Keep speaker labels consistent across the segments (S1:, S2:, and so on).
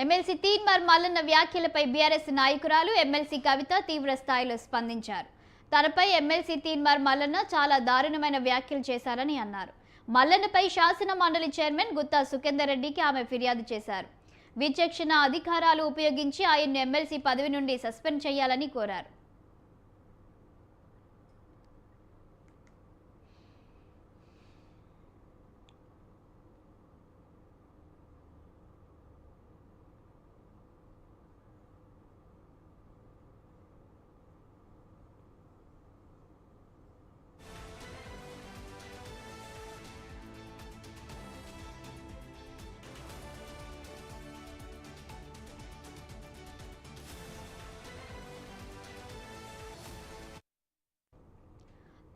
S1: MLC Teenmar Mallanna వ్యాఖ్యలపై BRS నాయకురాలు MLC కవిత తీవ్ర స్థాయిలో స్పందించారు. తనపై ఎమ్మెల్సీ తీన్మార్ మల్లన్న చాలా దారుణమైన వ్యాఖ్యలు చేశారని అన్నారు. మల్లన్నపై శాసన మండలి చైర్మన్ గుత్తా సుఖేందర్ రెడ్డికి ఆమె ఫిర్యాదు చేశారు. విచక్షణ అధికారాలు ఉపయోగించి ఆయన్ను ఎమ్మెల్సీ పదవి నుండి సస్పెండ్ చేయాలని కోరారు.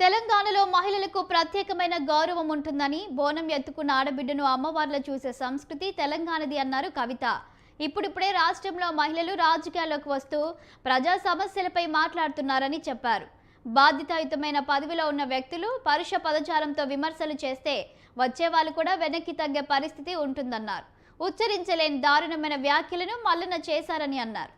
S1: తెలంగాణలో మహిళలకు ప్రత్యేకమైన గౌరవం ఉంటుందని, బోనం ఎత్తుకున్న ఆడబిడ్డను అమ్మవార్ల చూసే సంస్కృతి తెలంగాణది అన్నారు కవిత. ఇప్పుడిప్పుడే రాష్ట్రంలో మహిళలు రాజకీయాల్లోకి వస్తూ ప్రజా సమస్యలపై మాట్లాడుతున్నారని చెప్పారు. బాధ్యతాయుతమైన పదవిలో ఉన్న వ్యక్తులు పరుష పదజాలంతో విమర్శలు చేస్తే వచ్చేవాళ్ళు కూడా వెనక్కి తగ్గే పరిస్థితి ఉంటుందన్నారు. ఉచ్చరించలేని దారుణమైన వ్యాఖ్యలను మల్లన్న చేశారని అన్నారు.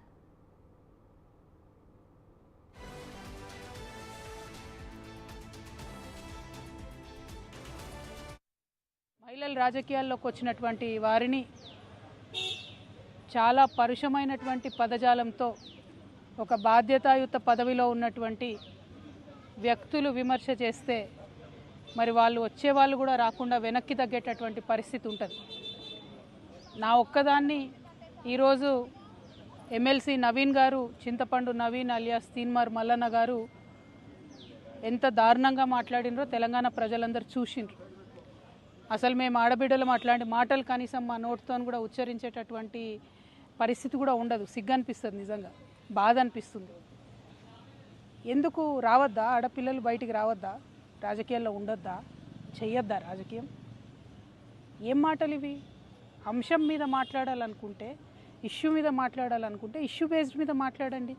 S2: మహిళలు రాజకీయాల్లోకి వచ్చినటువంటి వారిని చాలా పరుషమైనటువంటి పదజాలంతో ఒక బాధ్యతాయుత పదవిలో ఉన్నటువంటి వ్యక్తులు విమర్శ చేస్తే మరి వాళ్ళు వచ్చేవాళ్ళు కూడా రాకుండా వెనక్కి తగ్గేటటువంటి పరిస్థితి ఉంటుంది. నా ఒక్కదాన్ని ఈరోజు ఎమ్మెల్సీ నవీన్ గారు, చింతపండు నవీన్ అలియాస్ తీన్మార్ మల్లన్న గారు ఎంత దారుణంగా మాట్లాడినరో తెలంగాణ ప్రజలందరూ చూసిండ్రు. అసలు మేము ఆడబిడ్డలు అట్లాంటి మాటలు కనీసం మా నోటితో కూడా ఉచ్చరించేటటువంటి పరిస్థితి కూడా ఉండదు. సిగ్గనిపిస్తుంది, నిజంగా బాధ అనిపిస్తుంది. ఎందుకు రావద్దా? ఆడపిల్లలు బయటికి రావద్దా? రాజకీయాల్లో ఉండొద్దా? చెయ్యొద్దా రాజకీయం? ఏం మాటలు ఇవి? అంశం మీద మాట్లాడాలనుకుంటే, ఇష్యూ మీద మాట్లాడాలనుకుంటే ఇష్యూ బేస్డ్ మీద మాట్లాడండి.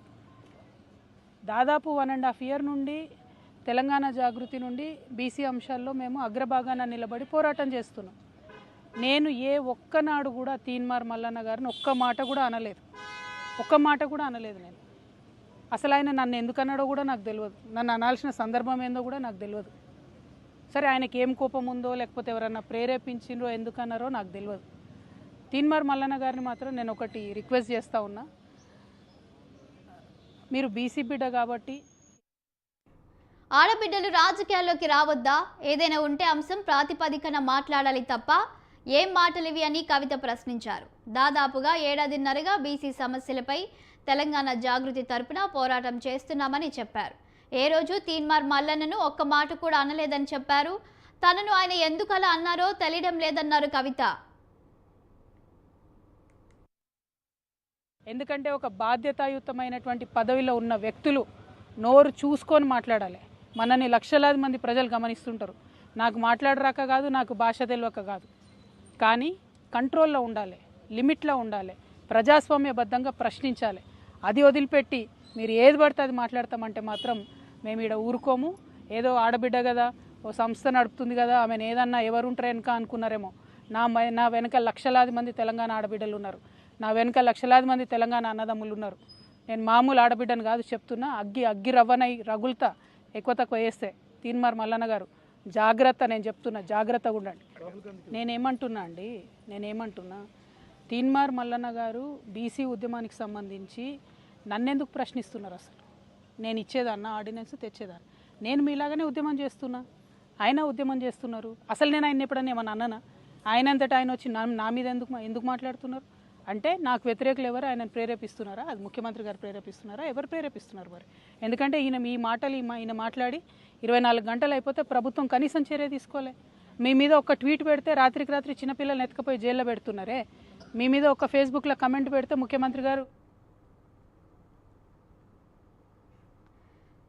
S2: దాదాపు 1.5 year నుండి తెలంగాణ జాగృతి నుండి బీసీ అంశాల్లో మేము అగ్రభాగాన నిలబడి పోరాటం చేస్తున్నాం. నేను ఏ ఒక్కనాడు కూడా తీన్మార్ మల్లన్న గారిని ఒక్క మాట కూడా అనలేదు. నేను అసలు ఆయన నన్ను ఎందుకు అన్నాడో కూడా నాకు తెలియదు. నన్ను అనాల్సిన సందర్భం ఏందో కూడా నాకు తెలియదు. సరే, ఆయనకి ఏం కోపం ఉందో లేకపోతే ఎవరన్నా ప్రేరేపించిండ్రో ఎందుకన్నారో నాకు తెలియదు. తీన్మార్ మల్లన్న గారిని మాత్రం నేను ఒకటి రిక్వెస్ట్ చేస్తూ ఉన్నా. మీరు బీసీ బిడ్డ కాబట్టి
S1: ఆడబిడ్డలు రాజకీయాల్లోకి రావద్దా? ఏదైనా ఉంటే అంశం ప్రాతిపదికన మాట్లాడాలి తప్ప ఏం మాటలివి అని కవిత ప్రశ్నించారు. దాదాపుగా 1.5 ఏళ్లుగా బీసీ సమస్యలపై తెలంగాణ జాగృతి తరపున పోరాటం చేస్తున్నామని చెప్పారు. ఏ రోజు తీన్మార్ మల్లన్నను ఒక్క మాట కూడా అనలేదని చెప్పారు. తనను ఆయన ఎందుకు అలా అన్నారో తెలియడం లేదన్నారు కవిత.
S2: ఎందుకంటే ఒక బాధ్యతాయుతమైనటువంటి పదవిలో ఉన్న వ్యక్తులు నోరు చూసుకొని మాట్లాడాలి. మనని లక్షలాది మంది ప్రజలు గమనిస్తుంటారు. నాకు మాట్లాడరాక కాదు, నాకు భాష తెలియక కాదు, కానీ కంట్రోల్లో ఉండాలి, లిమిట్లో ఉండాలి, ప్రజాస్వామ్యబద్ధంగా ప్రశ్నించాలి. అది వదిలిపెట్టి మీరు ఏది పడితే అది మాట్లాడతామంటే మాత్రం మేము ఇక్కడ ఊరుకోము. ఏదో ఆడబిడ్డ కదా, ఓ సంస్థ నడుపుతుంది కదా, ఆమెను ఏదన్నా ఎవరుంటారు వెనక అనుకున్నారేమో. నా వెనక లక్షలాది మంది తెలంగాణ ఆడబిడ్డలు ఉన్నారు. నా వెనక లక్షలాది మంది తెలంగాణ అన్నదమ్ములు ఉన్నారు. నేను మామూలు ఆడబిడ్డను కాదు చెప్తున్నా. అగ్గి రవ్వనై రగులుతా ఎక్కువ తక్కువ వేస్తే. తీన్మార్ మల్లన్న గారు జాగ్రత్త, నేను చెప్తున్నా, జాగ్రత్తగా ఉండండి. నేనేమంటున్నా తీన్మార్ మల్లన్న గారు బీసీ ఉద్యమానికి సంబంధించి నన్నెందుకు ప్రశ్నిస్తున్నారు? అసలు నేను ఇచ్చేదాన్న ఆర్డినెన్స్ తెచ్చేదాన్ని. నేను మీలాగానే ఉద్యమం చేస్తున్నా, ఆయన ఉద్యమం చేస్తున్నారు. అసలు నేను ఆయన ఎప్పుడన్నా ఏమన్నా అన్నానా? ఆయన అంతటా ఆయన వచ్చి నా మీద ఎందుకు మాట్లాడుతున్నారు? అంటే నాకు వ్యతిరేకులు ఎవరు ఆయనను ప్రేరేపిస్తున్నారా? అది ముఖ్యమంత్రి గారు ప్రేరేపిస్తున్నారా? ఎవరు ప్రేరేపిస్తున్నారు మరి? ఎందుకంటే ఈయన మాట్లాడి 24 గంటలు అయిపోతే ప్రభుత్వం కనీసం చర్య తీసుకోలే. మీ మీద ఒక ట్వీట్ పెడితే రాత్రికి రాత్రి చిన్నపిల్లల్ని ఎత్తుకపోయి జైల్లో పెడుతున్నారే. మీ మీద ఒక ఫేస్బుక్లో కమెంట్ పెడితే ముఖ్యమంత్రి గారు.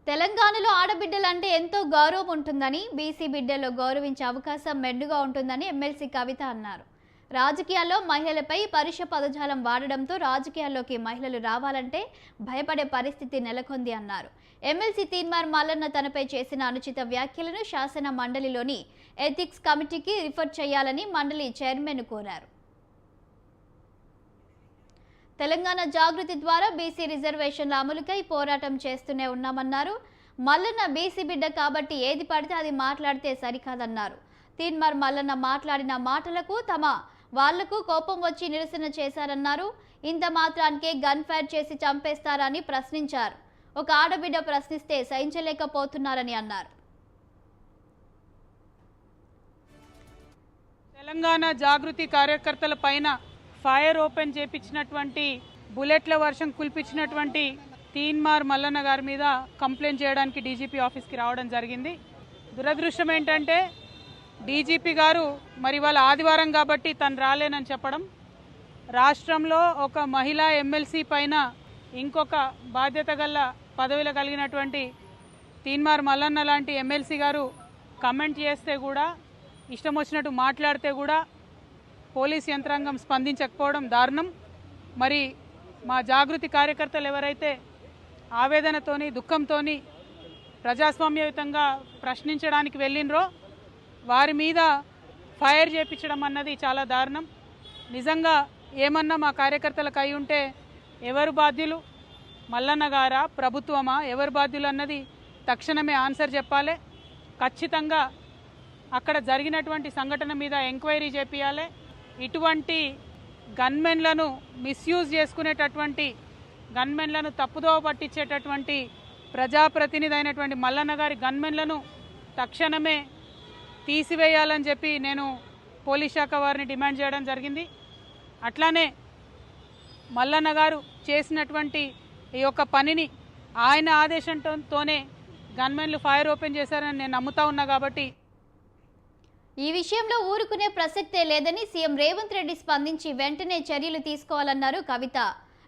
S1: తెలంగాణలో ఆడబిడ్డలంటే ఎంతో గౌరవం ఉంటుందని, బీసీ బిడ్డల్లో గౌరవించే అవకాశం మెండుగా ఉంటుందని ఎమ్మెల్సీ కవిత అన్నారు. రాజకీయాల్లో మహిళలపై పరుష పదజాలం వాడడంతో రాజకీయాల్లోకి మహిళలు రావాలంటే భయపడే పరిస్థితి నెలకొంది అన్నారు. ఎమ్మెల్సీ తీన్మార్ మల్లన్న తనపై చేసిన అనుచిత వ్యాఖ్యలను శాసన మండలిలోని ఎథిక్స్ కమిటీకి రిఫర్ చేయాలని మండలి చైర్మన్ కోరారు. తెలంగాణ జాగృతి ద్వారా బీసీ రిజర్వేషన్ల అమలుకై పోరాటం చేస్తూనే ఉన్నామన్నారు. మల్లన్న బీసీ బిడ్డ కాబట్టి ఏది పడితే అది మాట్లాడితే సరికాదన్నారు. తీన్మార్ మల్లన్న మాట్లాడిన మాటలకు వాళ్లకు కోపం వచ్చి నిరసన చేశారన్నారు. ఇంత మాత్రానికే గన్ ఫైర్ చేసి చంపేస్తారని ప్రశ్నించారు. ఒక ఆడబిడ్డ ప్రశ్నిస్తే సహించలేకపోతున్నారని అన్నారు.
S2: తెలంగాణ జాగృతి కార్యకర్తల పైన ఫైర్ ఓపెన్ చేపించినటువంటి బుల్లెట్ల వర్షం కుల్పించినటువంటి తీన్మార్ మల్లన్న గారి మీద కంప్లైంట్ చేయడానికి డీజీపీ ఆఫీస్కి రావడం జరిగింది. దురదృష్టం ఏంటంటే డీజీపీ గారు మరి వాళ్ళ ఆదివారం కాబట్టి తను రాలేనని చెప్పడం, రాష్ట్రంలో ఒక మహిళా ఎమ్మెల్సీ పైన ఇంకొక బాధ్యత గల పదవిలో కలిగినటువంటి తీన్మార్ మల్లన్న లాంటి ఎమ్మెల్సీ గారు కమెంట్ చేస్తే కూడా, ఇష్టం వచ్చినట్టు మాట్లాడితే కూడా పోలీస్ యంత్రాంగం స్పందించకపోవడం దారుణం. మరి మా జాగృతి కార్యకర్తలు ఎవరైతే ఆవేదనతోని దుఃఖంతోని ప్రజాస్వామ్యయుతంగా ప్రశ్నించడానికి వెళ్ళినరో వారి మీద ఫైర్ చేపించడం అన్నది చాలా దారుణం. నిజంగా ఏమన్నా మా కార్యకర్తలకు అయి ఉంటే ఎవరు బాధ్యులు? మల్లన్న గారా, ప్రభుత్వమా? ఎవరు బాధ్యులు అన్నది తక్షణమే ఆన్సర్ చెప్పాలి. ఖచ్చితంగా అక్కడ జరిగినటువంటి సంఘటన మీద ఎంక్వైరీ చేపియాలి. ఇటువంటి గన్మెన్లను మిస్యూజ్ చేసుకునేటటువంటి, గన్మెన్లను తప్పుదోవ పట్టించేటటువంటి ప్రజాప్రతినిధి అయినటువంటి మల్లన్న గారి గన్మెన్లను తక్షణమే తీసివేయాలని చెప్పి నేను పోలీస్ శాఖ వారిని డిమాండ్ చేయడం జరిగింది. అట్లానే మల్లన్న గారు చేసినటువంటి ఈ యొక్క పనిని ఆయన ఆదేశంతోనే గన్మెన్లు ఫైర్ ఓపెన్ చేశారని నేను నమ్ముతా ఉన్నా. కాబట్టి
S1: ఈ విషయంలో ఊరుకునే ప్రసక్తే లేదని సీఎం రేవంత్ రెడ్డి స్పందించి వెంటనే చర్యలు తీసుకోవాలన్నారు కవిత.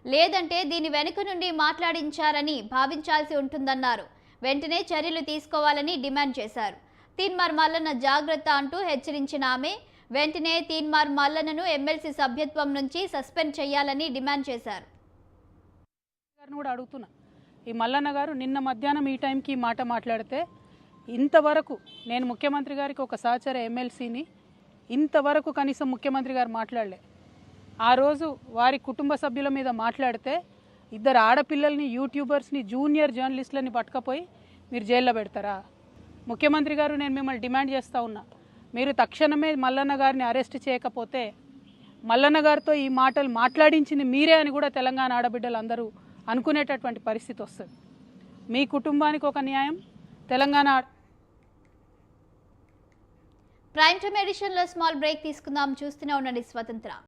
S1: లేదంటే దీని వెనుక నుండి మాట్లాడించారని భావించాల్సి ఉంటుందన్నారు. వెంటనే చర్యలు తీసుకోవాలని డిమాండ్ చేశారు. తీన్మార్ మల్లన్న జాగ్రత్త అంటూ హెచ్చరించిన ఆమె వెంటనే తీన్మార్ మల్లన్నను ఎమ్మెల్సీ సభ్యత్వం నుంచి సస్పెండ్ చేయాలని డిమాండ్ చేశారు.
S2: కూడా అడుగుతున్నా, ఈ మల్లన్న గారు నిన్న మధ్యాహ్నం ఈ టైంకి ఈ మాట మాట్లాడితే ఇంతవరకు నేను ముఖ్యమంత్రి గారికి ఒక సహచర ఎమ్మెల్సీని, ఇంతవరకు కనీసం ముఖ్యమంత్రి గారు మాట్లాడలే. ఆ రోజు వారి కుటుంబ సభ్యుల మీద మాట్లాడితే ఇద్దరు ఆడపిల్లల్ని, యూట్యూబర్స్ని, జూనియర్ జర్నలిస్టులని పట్టుకపోయి మీరు జైల్లో పెడతారా? ముఖ్యమంత్రి గారు, నేను మిమ్మల్ని డిమాండ్ చేస్తూ ఉన్నా, మీరు తక్షణమే మల్లన్న గారిని అరెస్ట్ చేయకపోతే మల్లన్న గారితో ఈ మాటలు మాట్లాడించింది మీరే అని కూడా తెలంగాణ ఆడబిడ్డలు అందరూ అనుకునేటటువంటి పరిస్థితి వస్తుంది. మీ కుటుంబానికి ఒక న్యాయం, తెలంగాణ.
S1: ప్రైమ్ టైమ్ ఎడిషన్లో స్మాల్ బ్రేక్ తీసుకుందాం. చూస్తూనే ఉండండి స్వతంత్ర.